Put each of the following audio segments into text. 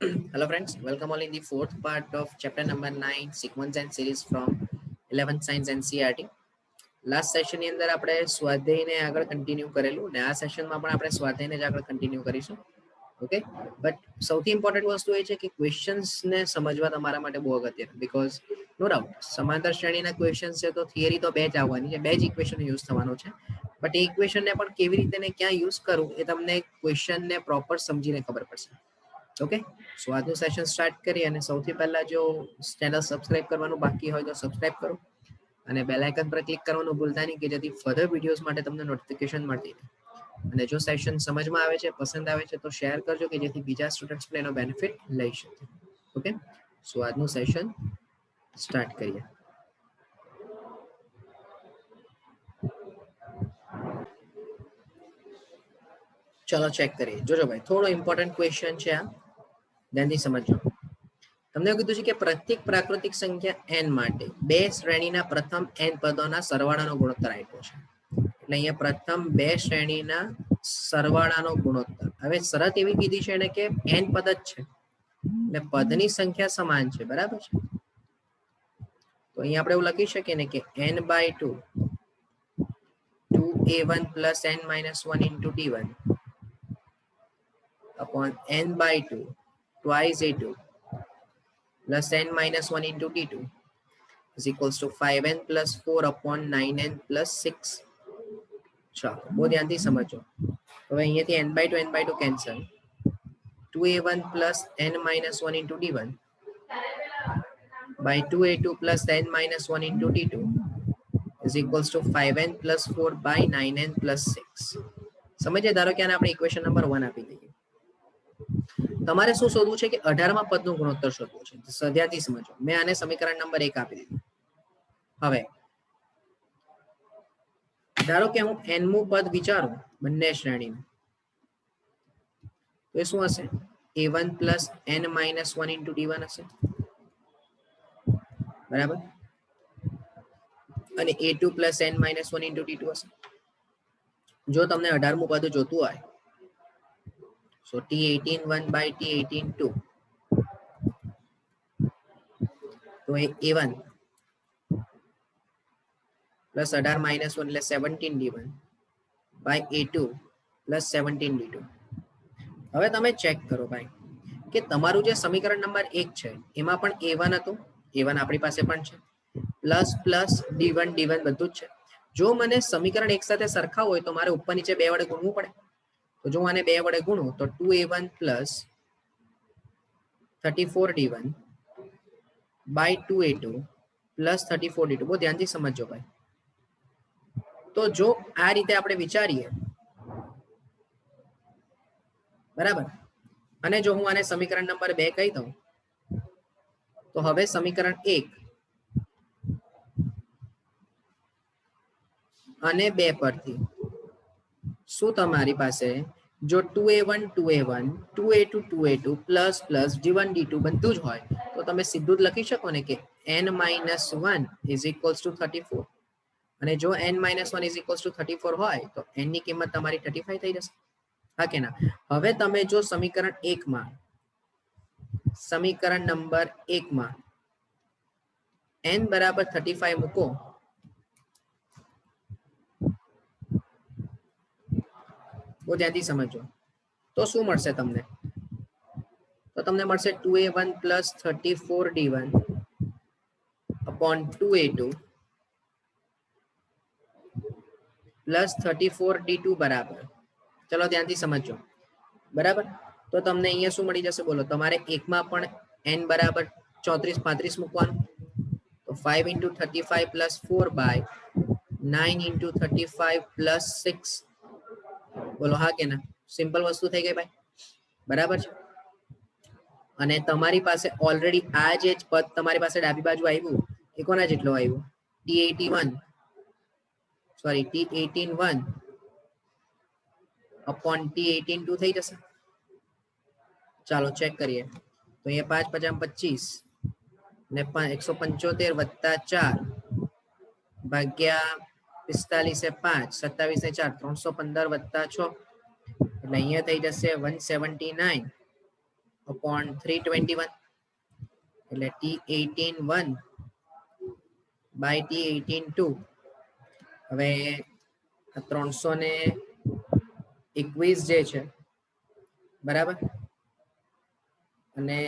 Hello friends, welcome all in the fourth part of chapter number 9 sequence and series from 11th science NCERT. Last સેશનની અંદર આપણે સ્વાધ્યાયને આગળ continue કરેલું ને આ સેશનમાં પણ આપણે સ્વાધ્યાયને જ આગળ કન્ટિન્યુ કરીશું. ઓકે, બટ સૌથી ઇમ્પોર્ટન્ટ વસ્તુ એ છે કે ક્વેશ્ચન્સને સમજવા તમારા માટે બહુ અગત્યનું, બીકોઝ નો ડાઉટ સમાંતર શ્રેણીના ક્વેશ્ચન છે તો થિયરી તો બે જ આવવાની છે, બે જ ઇક્વેશન યુઝ થવાનો છે, બટ એ ઇક્વેશનને પણ કેવી રીતે ને ક્યાં યુઝ કરવું એ તમને ક્વેશ્ચનને પ્રોપર સમજીને ખબર પડશે. ઓકે, સો આજનું સેશન સ્ટાર્ટ કરીએ અને સૌથી પહેલા જો ચેનલ સબસ્ક્રાઇબ કરવાનું બાકી હોય તો સબસ્ક્રાઇબ કરો અને બેલ આઇકન પર ક્લિક કરવાનું ભૂલતા નહીં કે જેથી ફર્ધર વિડીયોઝ માટે તમને નોટિફિકેશન મળતી રહે. અને જો સેશન સમજમાં આવે છે, પસંદ આવે છે તો શેર કરજો કે જેથી બીજા સ્ટુડન્ટ્સ પણ એનો બેનિફિટ લઈ શકે. ઓકે, સો આજનું સેશન સ્ટાર્ટ કરીએ. ચલો ચેક કરીએ. જોજો ભાઈ, થોડો ઇમ્પોર્ટન્ટ ક્વેશ્ચન છે આ, ધ્યાનથી સમજજો. તમને કીધું છે કે પ્રત્યેક પ્રાકૃતિક સંખ્યા n માટે બે શ્રેણીના પ્રથમ n પદોના સરવાળાનો ગુણોત્તર આપ્યો છે. એટલે અહીંયા પ્રથમ બે શ્રેણીના સરવાળાનો ગુણોત્તર. હવે શરત એવી કીધી છે એને કે n પદ જ છે એટલે પદની સંખ્યા સમાન છે, બરાબર છે. તો અહીંયા આપણે એવું લખી શકીએ ને કે n/2 2a1 plus n minus 1 into t1 upon n/2 twice a2 plus n minus 1 into t2 is equals to 5n plus 4 upon 9n plus 6. ચાલો બહુ ધ્યાનથી સમજો. હવે અહીંયાથી n/2 cancel, 2a1 plus n minus 1 into t1 by 2a2 plus n minus 1 into t2 is equals to 5n plus 4 by 9n plus 6. સમજે? ધારો કે આને આપણે ઇક્વેશન નંબર 1 આપી દઈએ. તમારે શું શોધવું છે કે 18મા પદનું ગુણોત્તર શોધવું છે. ધ્યાનથી સમજો. મેં આને સમીકરણ નંબર 1 આપી દીધું. હવે ધારો કે હું nમું પદ વિચારું બંને શ્રેણીનું, તો એ શું હશે? a1 plus n minus 1 into t1 હશે, બરાબર, અને a2 plus n minus 1 into t2 હશે. જો તમને 18મું પદ જોતું હોય so t18 1 by t18 2, તો એ a1 plus 18 minus 1 એટલે 17 d1 by a2 plus 17 d2. હવે તમે ચેક કરો ભાઈ કે તમારું જે સમીકરણ નંબર 1 છે એમાં પણ a1 હતું, a1 આપણી પાસે પણ છે, પ્લસ પ્લસ d1 d1 બધું જ છે. જો મને સમીકરણ એક સાથે સરખા હોય તો મારે ઉપર નીચે બે વડે ગુણવું પડે. તો જો આને બે વડે ગુણું તો 2a1 plus 34 d1 by 2a2 plus 34 d2. બહુ ધ્યાનથી સમજજો ભાઈ. તો જો આ રીતે આપણે વિચારીએ, બરાબર, અને જો હું આને સમીકરણ નંબર 2 કહી દઉં તો હવે સમીકરણ 1 અને 2 પરથી શું તમારી પાસે જો 2a1 2a1 2a2 2a2 plus plus d1 d2 બધું જ હોય તો તમે સીધું જ લખી શકો ને કે n-1 is equals to 34. અને જો n-1 is equals to 34 હોય તો n ની કિંમત તમારી 35 થઈ જશે. હા કે ના? હવે તમે જો સમીકરણ 1 માં, સમીકરણ નંબર 1 માં n બરાબર 35 મૂકો બહુ ધ્યાનથી સમજો તો શું મળશે તમને? તો તમને મળશે 2a1 plus 34 d1 upon 2a2 plus 34 d2 બરાબર, ચલો ધ્યાનથી સમજો, બરાબર. તો તમને અહીંયા શું મળી જશે બોલો? તમારે એકમાં પણ n બરાબર 34 35 મૂકવાનું, તો 5 into 35 plus 4 by 9 into 35 plus 6. બોલો હા કે ના? સિમ્પલ વસ્તુ થઈ ગઈ ભાઈ, બરાબર છે. અને તમારી પાસે ઓલરેડી આ જે પદ તમારી પાસે ડાબી બાજુ આવ્યું એ કોના જેટલું આવ્યું? t81 sorry t18 1 upon t18 2 થઈ જશે. ચાલો ચેક કરીએ. તો અહીંયા 5 50 25 ને 175 વત્તા 4 ભાગ્યા 45 એ 5 27 ને 4 315 વત્તા 6 એટલે અહીંયા થઈ જશે 179 upon 321 એટલે T18 1 by T18 2. હવે 321 જે છે બરાબર અને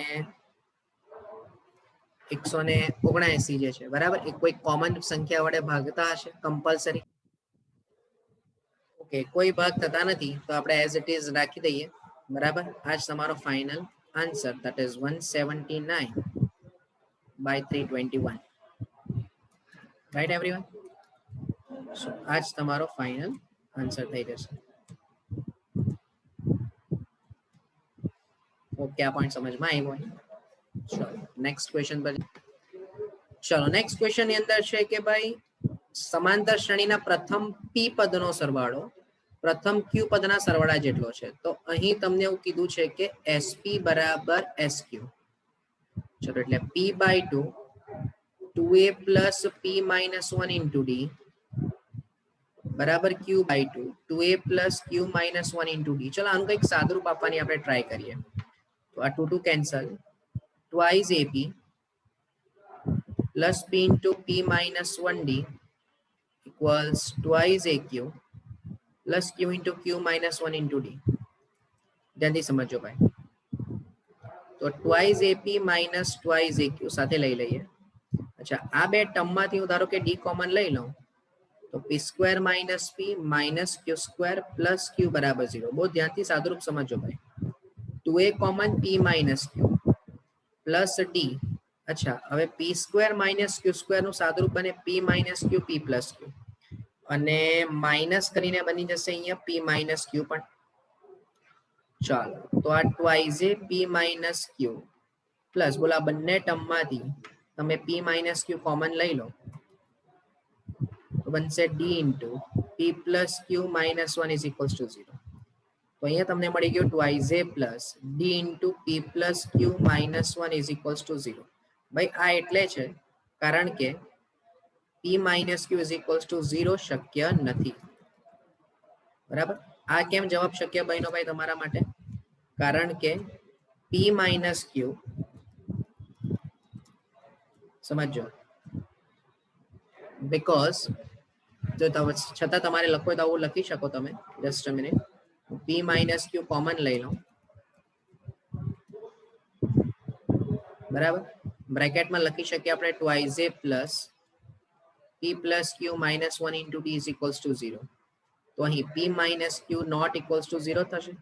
179 જે છે બરાબર એ કોઈ કોમન સંખ્યા વડે ભાગતા હશે કમ્પલસરી. ઓકે, કોઈ ભાગ થતા નથી તો આપણે એઝ ઇટ ઇઝ રાખી દઈએ બરાબર. આ જ તમારો final answer, that is 179 by 321. Right everyone? So આ જ તમારો ફાઇનલ આન્સર થઈ જશે. ઓકે, આ પોઈન્ટ સમજમાં આવ્યો. ચલો નેક્સ્ટ ક્વેશ્ચન પર. ચલો નેક્સ્ટ ક્વેશ્ચન ની અંદર છે કે ભાઈ સમાંતર શ્રેણીના પ્રથમ p પદનો સરવાળો પ્રથમ q પદના સરવાળા જેટલો છે. તો અહીં તમને એવું કીધું છે કે sp બરાબર sq. ચલો એટલે p by 2 2a plus p minus 1 into d બરાબર q by 2 2a plus q minus 1 into d. ચલો આનું કંઈક સાદુરૂપ આપવાની આપણે ટ્રાય કરીએ. તો આ 2 cancel, twice ap plus p into p minus 1d equals twice aq plus q into q minus 1 into d. જલ્દી સમજો ભાઈ. તો twice ap minus twice aq સાથે લઈ લઈએ. અચ્છા, આ બે ટર્મમાંથી હું ધારો કે d કોમન લઈ લઉં તો p square minus p minus q square plus q બરાબર 0. બહુ ધ્યાનથી સાદુરૂપ સમજો ભાઈ. 2a common p minus q plus d. અચ્છા, હવે p square minus q square નું સાદુરૂપ બને p minus q p plus q અને માઇનસ કરીને બની જશે અહીંયા p માઇનસ q પણ. ચાલો તો આ twice p minus q plus બોલા બંને ટર્મમાંથી તમે p માઇનસ q કોમન લઈ લો તો બનશે d into p plus q minus 1 is equals to 0. તો અહીંયા તમને મળી ગયું twice plus d into p plus q minus 1 is equals to 0. ભાઈ આ એટલે છે કારણ કે p minus q is equals to 0 શક્ય નથી. બરાબર, આ કેમ જવાબ શક્ય બન્યો ભાઈ તમારા માટે? કારણ કે p minus q સમજો બીકોઝ જો છતાં તમારે લખો તો આવું લખી શકો તમે. Just a minute, p minus q common લઈ લો બરાબર. બ્રેકેટમાં લખી શકીએ આપણે twice a plus p plus q minus 1 into d is equals to 0. તો અહીં p minus q not equals to 0 થશે.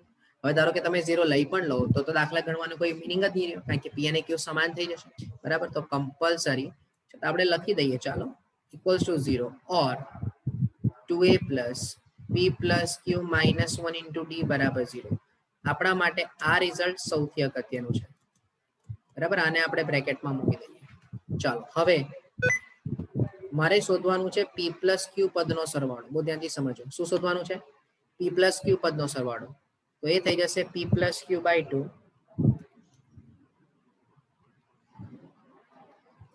હવે ધારો કે તમે 0 લઈ પણ લો તો દાખલા ગણવાનો કોઈ મિનિંગ જ નહીં રહ્યો કારણ કે p અને q સમાન થઈ જશે બરાબર. તો કમ્પલસરી આપણે લખી દઈએ ચાલો equals to 0 or 2a plus p plus q minus 1 into d બરાબર 0. આપણા માટે આ રિઝલ્ટ સૌથી અગત્યનું છે બરાબર. આને આપણે બ્રેકેટમાં મૂકી દઈએ. ચાલો હવે મારે શોધવાનું છે p plus q પદનો સરવાળો. બહુ ધ્યાનથી સમજો. શું શોધવાનું છે? p plus q પદનો સરવાળો. તો એ થઈ જશે p plus q by 2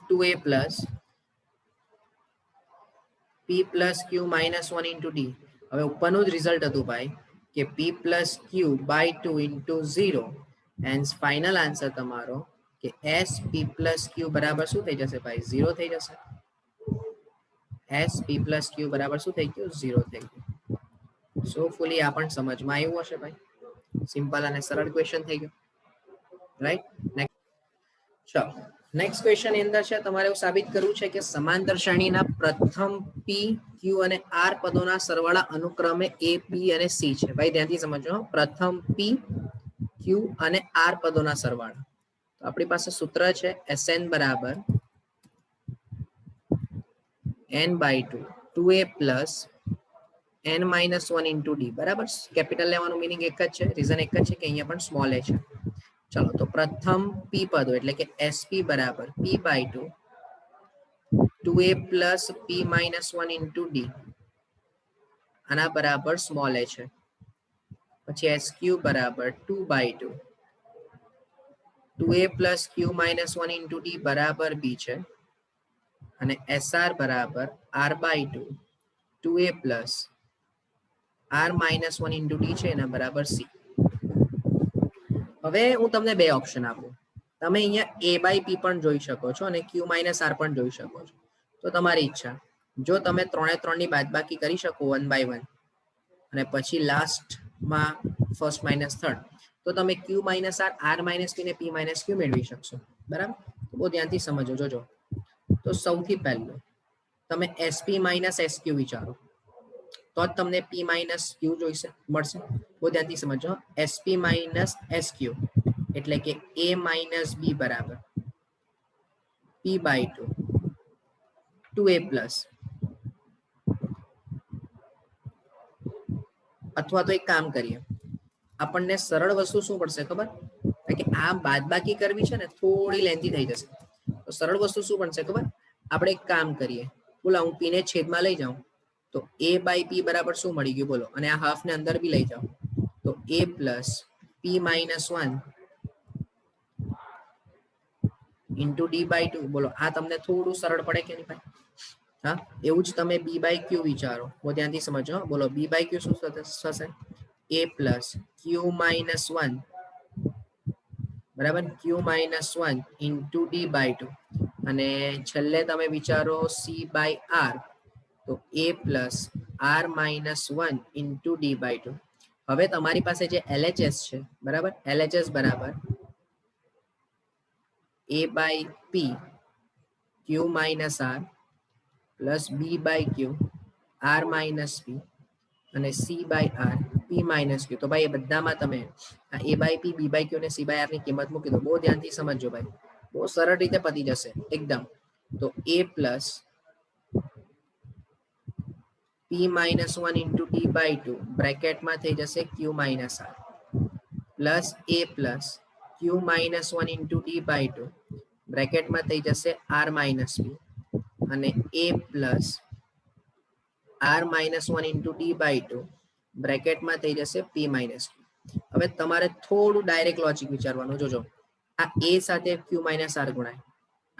2a plus p plus q minus 1 into d. હવે ઉપરનું જ રિઝલ્ટ હતું ભાઈ કે p plus q by 2 into 0 and final answer તમારો કે s p plus q બરાબર શું થઈ જશે ભાઈ? 0 થઈ જશે. s p plus q બરાબર શું થઈ ગયું? 0 થઈ ગયું. સો ફૂલી આ પણ સમજમાં આવ્યું હશે ભાઈ. સિમ્પલ અને સરળ ક્વેશ્ચન થઈ ગયો રાઈટ. ચલો નેક્સ્ટ ક્વેશ્ચન ની અંદર છે તમારે એવું સાબિત કરવું છે કે સમાંતર શ્રેણીના પ્રથમ p q અને r પદોના સરવાળા અનુક્રમે a b અને c છે. ભાઈ ધ્યાનથી સમજો. પ્રથમ p q અને r પદોના સરવાળા. તો આપણી પાસે સૂત્ર છે sn બરાબર n by 2 2a plus n minus 1 into d બરાબર. કેપિટલ લેવાનું મીનિંગ એક જ છે, રીઝન એક જ છે કે અહીંયા પણ સ્મોલ a છે. ચલો તો પ્રથમ p પદો એટલે કે sp બરાબર p by 2 2a plus p minus 1 into d આના બરાબર સ્મોલ a છે. પછી sq બરાબર 2 by 2 2a plus q minus 1 into d બરાબર b છે અને sr બરાબર r by 2 2a plus r minus 1 into d છે એના બરાબર c. હવે હું તમને બે ઓપ્શન આપું, તમે અહીંયા a બાય p પણ જોઈ શકો છો અને q માઇનસ r પણ જોઈ શકો છો, તો તમારી ઈચ્છા. જો તમે 3 3 ની બાદબાકી કરી શકો 1 બાય 1 અને પછી લાસ્ટમાં ફર્સ્ટ માઇનસ થર્ડ, તો તમે q minus r, r minus p ને p માઇનસ q મેળવી શકશો. બરાબર, બહુ ધ્યાનથી સમજો. જોજો, તો સૌથી પહેલું તમે sp માઇનસ sq વિચારો, તો જ તમને p માઇનસ q જોઈશે મળશે. બહુ ધ્યાનથી સમજો. sp માઇનસ sq એટલે કે a માઇનસ b બરાબર p બાય 2 2a પ્લસ, અથવા તો એક કામ કરીએ, આપણને સરળ વસ્તુ શું પડશે ખબર, કે આ બાદબાકી કરવી છે ને થોડી લેન્થી થઈ જશે, તો સરળ વસ્તુ શું બનશે ખબર, આપણે એક કામ કરીએ, બોલા હું p ને છેદમાં લઈ જાઉં તો a બાય p બરાબર શું મળી ગયું બોલો, અને આ હાફ ને અંદર બી લઈ જાઓ તો a plus p minus 1 into d by 2. બોલો આ તમને થોડું સરળ પડે કે નહીં ભાઈ? હા, એવું જ તમે b બાય q વિચારો, બહુ ધ્યાનથી સમજો. બોલો b બાય q શું થશે? a પ્લસ q માઇનસ 1 બરાબર q minus 1 into d by 2, અને છેલ્લે તમે વિચારો c બાય r, તો a plus r minus 1 into d by 2. હવે તમારી પાસે જે LHS છે, બરાબર, LHS બરાબર a by p q minus r plus b by q r minus p અને c by r p minus q. તો ભાઈ એ બધામાં તમે a by p, b by q અને c બાય r ની કિંમત મૂકી દો. બહુ ધ્યાનથી સમજજો ભાઈ, બહુ સરળ રીતે પતી જશે એકદમ. તો a plus p minus 1 into d by 2 બ્રેકેટમાં થઈ જશે q minus r plus a plus q minus 1 into d by 2 બ્રેકેટમાં થઈ જશે r માઇનસ p અને a plus r minus 1 into d by 2 બ્રેકેટમાં થઈ જશે p માઇનસ q. હવે તમારે થોડું ડાયરેક્ટ લોજિક વિચારવાનું. જોજો, આ a સાથે q માઇનસ r ગુણાય,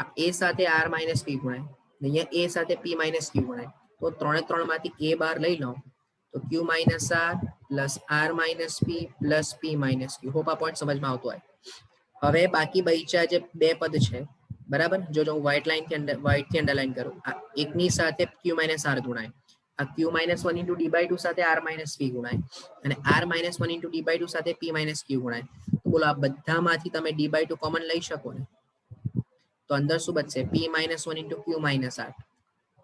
આ a સાથે r માઇનસ p ગુણાય, અહીંયા a સાથે p માઇનસ q ગુણાય, તો 3 3 માંથી a બાર લઈ લો તો q minus r plus r minus p plus p minus q. Hope આ પોઈન્ટ સમજમાં આવતો હોય. હવે બાકી બચ્યા જે બે પદ છે, બરાબર, જો હું વ્હાઇટ થી અંડરલાઈન કરું, આ એકની સાથે q માઇનસ r ગુણાય, આ q minus 1 into d by 2 સાથે r માઇનસ p ગુણાય, અને r minus 1 into d by 2 સાથે p માઇનસ q ગુણાય. તો બોલો આ બધામાંથી તમે d બાય 2 કોમન લઈ શકો ને, તો અંદર શું બચશે? p minus 1 into q minus r,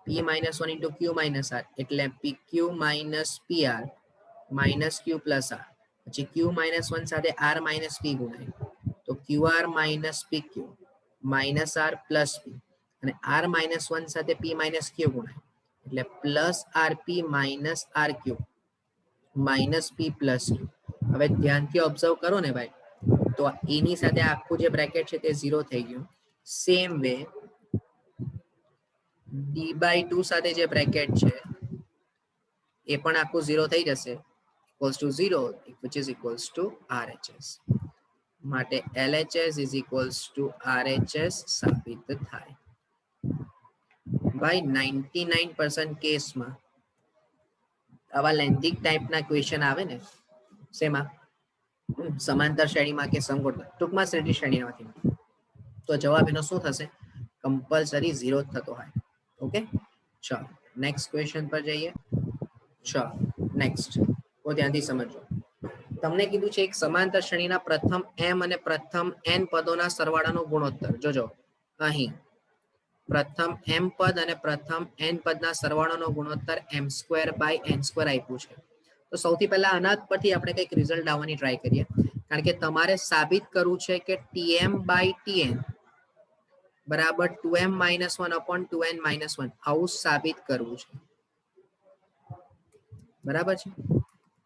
p minus 1 into q minus r એટલે pq minus pr minus q plus r. પછી q માઇનસ 1 સાથે r માઇનસ p ગુણાય, તો qr minus pq minus r plus p, અને r minus 1 સાથે p minus q ગુણાય એટલે plus rp minus rq minus p plus q. હવે ધ્યાનથી observe કરો ને ભાઈ, તો એની સાથે આખું જે બ્રેકેટ છે તે 0 થઈ ગયું. સેમ વે d બાય 2 સાથે જે બ્રેકેટ છે એ પણ આખું 0 થઈ જશે, equals to 0 which is equals to RHS. માટે LHS is equals to RHS સાબિત થાય. ભાઈ 99% કેસમાં આવા લેન્ધિક ટાઈપના ક્વેશ્ચન આવે ને, શેમાં? સમાંતર શ્રેણીમાં કે સમકોણ, ટૂંકમાં શ્રેણી શ્રેણીમાંથી, તો જવાબ એનો શું થશે? કમ્પલસરી 0 જ થતો હોય. ઓકે, ચાલો નેક્સ્ટ ક્વેશ્ચન પર જઈએ. ચાલો નેક્સ્ટ, બહુ ધ્યાનથી સમજો. તમને કીધું છે એક સમાંતર શ્રેણીના પ્રથમ m અને પ્રથમ n પદોના સરવાળાનો ગુણોત્તર. જોજો અહીં પ્રથમ m પદ અને પ્રથમ n પદના સરવાળાનો ગુણોત્તર m² બાય n² આપ્યું છે. તો સૌથી પહેલા આના પરથી આપણે કંઈક રિઝલ્ટ આવવાની ટ્રાય કરીએ, કારણ કે તમારે સાબિત કરવું છે કે tm બાય tn બરાબર 2m minus 1 upon 2n minus 1, આવું સાબિત કરવું છે. બરાબર છે,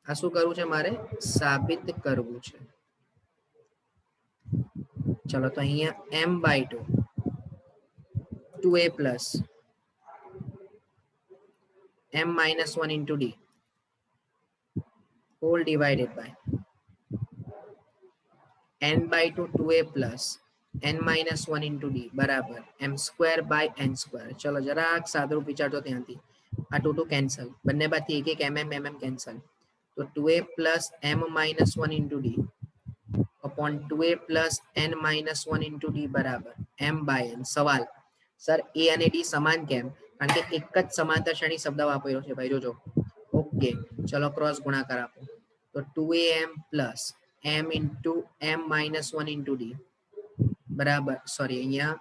આ શું કરવું છે? મારે સાબિત કરવું છે. ચલો તો અહીંયા m by 2 2a plus m minus 1 into d whole divided by n by 2 2a plus n minus 1 into d બરાબર m square by n square. ચલો જરાક સાદું વિચારજો ત્યાંથી. આ 2 2 કેન્સલ, બંને બાજુથી એક mm કેન્સલ, તો 2a plus m minus 1 into d upon 2a plus n minus 1 into d બરાબર m by n. સવાલ, સર a અને d સમાન કેમ? કારણ કે એક જ સમાંતર શ્રેણી શબ્દ વાપર્યો છે ભાઈ, જોજો. ઓકે, ચલો ક્રોસ ગુણાકાર આપો. તો 2am plus m into m minus 1 into d બરાબર, સોરી અહીંયા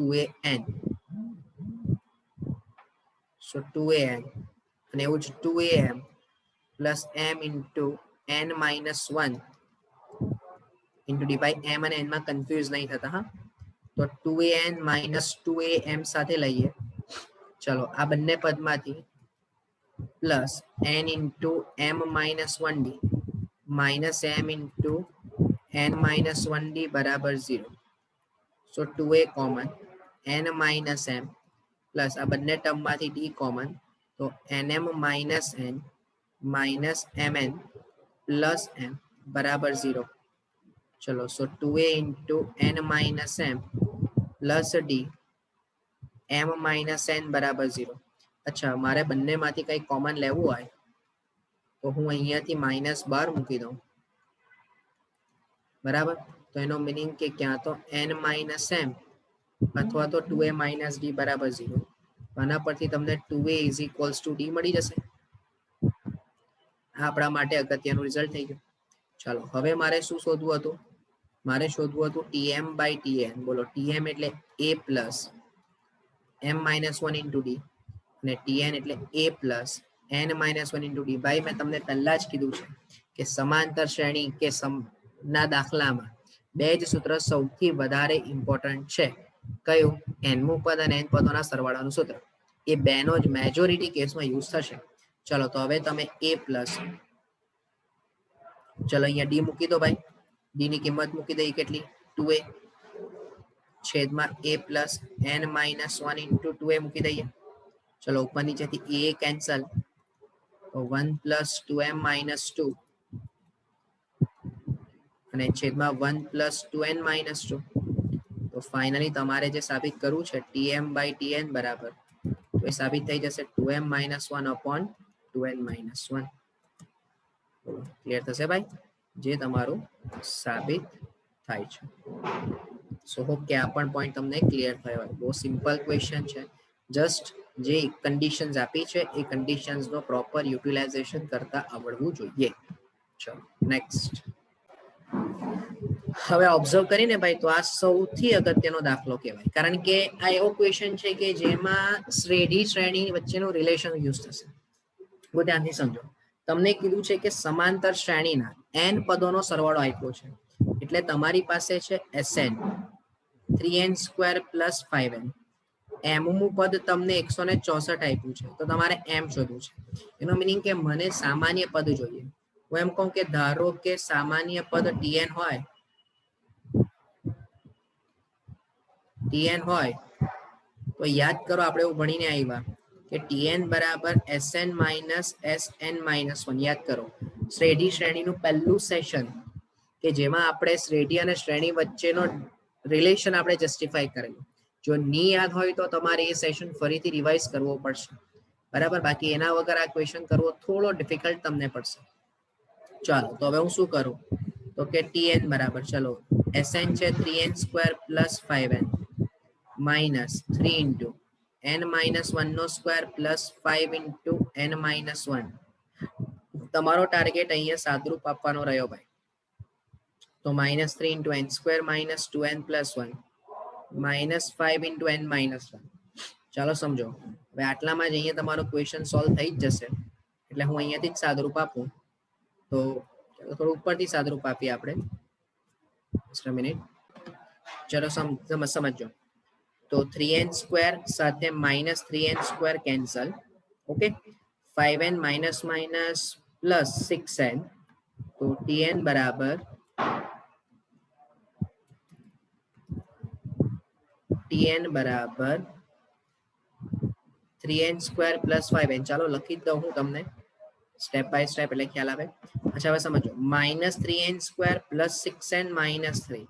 2an, so 2an અને એવું જ 2am plus m into n minus 1 into d by m અને n માં કન્ફ્યુઝ નહીં થતા, હા. તો 2an minus 2am સાથે લઈએ, ચલો આ બંને પદમાંથી plus n into m minus 1d minus m into n minus 1d બરાબર 0. so 2a common, n minus m plus આ બંને ટર્મમાંથી d કોમન, તો nm minus n minus mn plus m બરાબર 0. ચલો, so 2a into n minus m plus d m minus n બરાબર 0. અચ્છા, મારે બંનેમાંથી કંઈ કોમન લેવું હોય તો હું અહીંયાથી -12 મૂકી દઉં, બરાબર. તો એનો મીનિંગ કે ક્યાં તો n minus m અથવા તો 2a minus d બરાબર 0. આના પરથી તમને 2a is equals to d મળી જશે. આ આપણા માટે અગત્યનું રિઝલ્ટ થઈ ગયું. ચાલો, હવે મારે શું શોધવું હતું? મારે શોધવું હતું tm by tn. બોલો, tm એટલે a plus m minus 1 into d અને tn એટલે a plus n minus 1 into d. ભાઈ, મેં તમને પહેલા જ કીધું છે કે સમાંતર શ્રેણી કે ના દાખલામાં બે જ સૂત્ર સૌથી વધારે ઇમ્પોર્ટન્ટ છે. કયું? nમું પદ અને n પદોના સરવાળાનું સૂત્ર. એ બેનો જ મેજોરિટી કેસમાં યુઝ થશે. ચલો, તો હવે તમે a પ્લસ, ચલો અહીંયા d મૂકી દો ભાઈ. d ની કિંમત મૂકી દઈએ કેટલી? 2a છેદમાં a plus n minus 1 into 2a મૂકી દઈએ. ચલો, ઉપર નીચેથી a કેન્સલ, તો 1 plus 2m minus 2 અને છેદમાં 1 plus 2n minus 2. તો ફાઇનલી તમારે જે સાબિત કરવું છે tm by tn બરાબર, તો એ સાબિત થઈ જશે 2m minus 1 upon 2n minus 1. Clear થશે ભાઈ? જે તમારું સાબિત થાય છે. સો હોપ કે આ પણ પોઈન્ટ તમને ક્લિયર થયો હોય. બહુ સિમ્પલ ક્વેશ્ચન છે. જસ્ટ જે કન્ડિશન્સ આપી છે એ કન્ડિશન્સનો પ્રોપર યુટિલાઇઝેશન કરતા આવડવું જોઈએ. ચલો નેક્સ્ટ. હવે ઓબ્ઝર્વ કરીને ભાઈ, તો આ સૌથી અગત્યનો દાખલો કહેવાય, કારણ કે આ એવો ક્વેશ્ચન છે કે જેમાં શ્રેણી વચ્ચેનું રિલેશન યુઝ થશે. બહુ ધ્યાનથી સમજો. તમને કીધું છે કે સમાંતર શ્રેણીના n પદોનો સરવાળો આપ્યો છે, એટલે તમારી પાસે છે Sn 3n² plus 5n. mમું પદ તમને 164 આપ્યું છે, તો તમારે m શોધવું છે. એનો મીનિંગ કે મને સામાન્ય પદ જોઈએ. હું એમ કહું કે ધારો કે સામાન્ય પદ tn હોય, તો યાદ કરો આપણે એવું ભણીને આવ્યા કે tn બરાબર sn minus sn minus 1. યાદ કરો, શ્રેણીનું પહેલું સેશન કે જેમાં આપણે શ્રેણી અને શ્રેણી વચ્ચેનો રિલેશન આપણે જસ્ટિફાઈ કરેલું. જો ની યાદ હોય તો તમારે એ સેશન ફરીથી રિવાઇઝ કરવો પડશે, બરાબર. બાકી એના વગર આ ક્વેશ્ચન કરવો થોડો ડિફિકલ્ટ તમને પડશે. ચાલો, તો હવે હું શું કરું? તો કે tn બરાબર, ચલો sn છે 3n² plus 5n minus 3 into n minus 1 નો square plus 5 into n minus 1. તમારો ટાર્ગેટ અહીંયા સાદરૂપ આપવાનો રહ્યો ભાઈ. તો -3 into n² minus 2n plus 1 minus 5 into n minus 1. ચાલો સમજો. હવે આટલામાં જ અહીંયા તમારો ક્વેશ્ચન સોલ્વ થઈ જ જશે. એટલે હું અહીંયાથી જ સાદરૂપ આપું. તો થોડું ઉપરથી સાદરૂપ આપીએ આપણે. Just a minute. ચલો સમજો. તો 3n² સાથે -3n² cancel. Okay, 5n minus minus plus 6n. તો tn બરાબર tn બરાબર 3n² plus 5n. ચાલો લખી જ દઉં હું તમને સ્ટેપ બાય સ્ટેપ, એટલે ખ્યાલ આવે. અચ્છા, હવે સમજો. -3n² plus 6n minus 3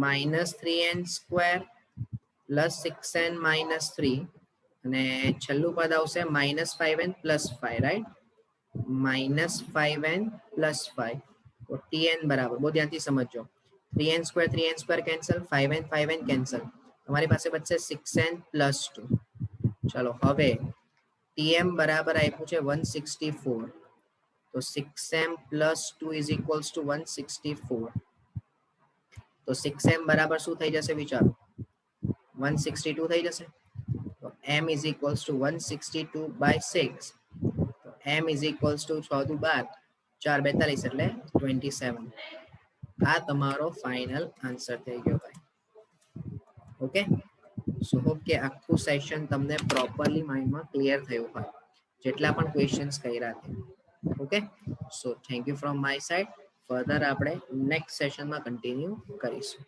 -3n² plus 6n minus 3 અને છેલ્લું પદ આવશે -5n plus 5, right? -5n plus 5. તો tn બરાબર બહુ ધ્યાનથી સમજજો 3n square cancel 5n cancel તમારી પાસે બચશે 6n પ્લસ 2 ચલો હવે tm બરાબર આપ્યું છે 164 તો 6m plus 2 is equals two 164 તો 6m બરાબર શું થઈ જશે વિચારો 162 થઈ જશે તો m is equals to 162 by 6 તો m ઇઝ ઇક્વલ્સ ટુ 6 દુ 12 4 42 એટલે 27 આ તમારો ફાઇનલ આન્સર થઈ ગયો ભાઈ ઓકે સો હોપ કે આખું સેશન તમને પ્રોપરલી માઇન્ડમાં ક્લિયર થયું હોય જેટલા પણ ક્વેશ્ચન્સ કર્યા છે okay so thank you from my side further આપણે નેક્સ્ટ સેશનમાં કન્ટિન્યુ કરીશું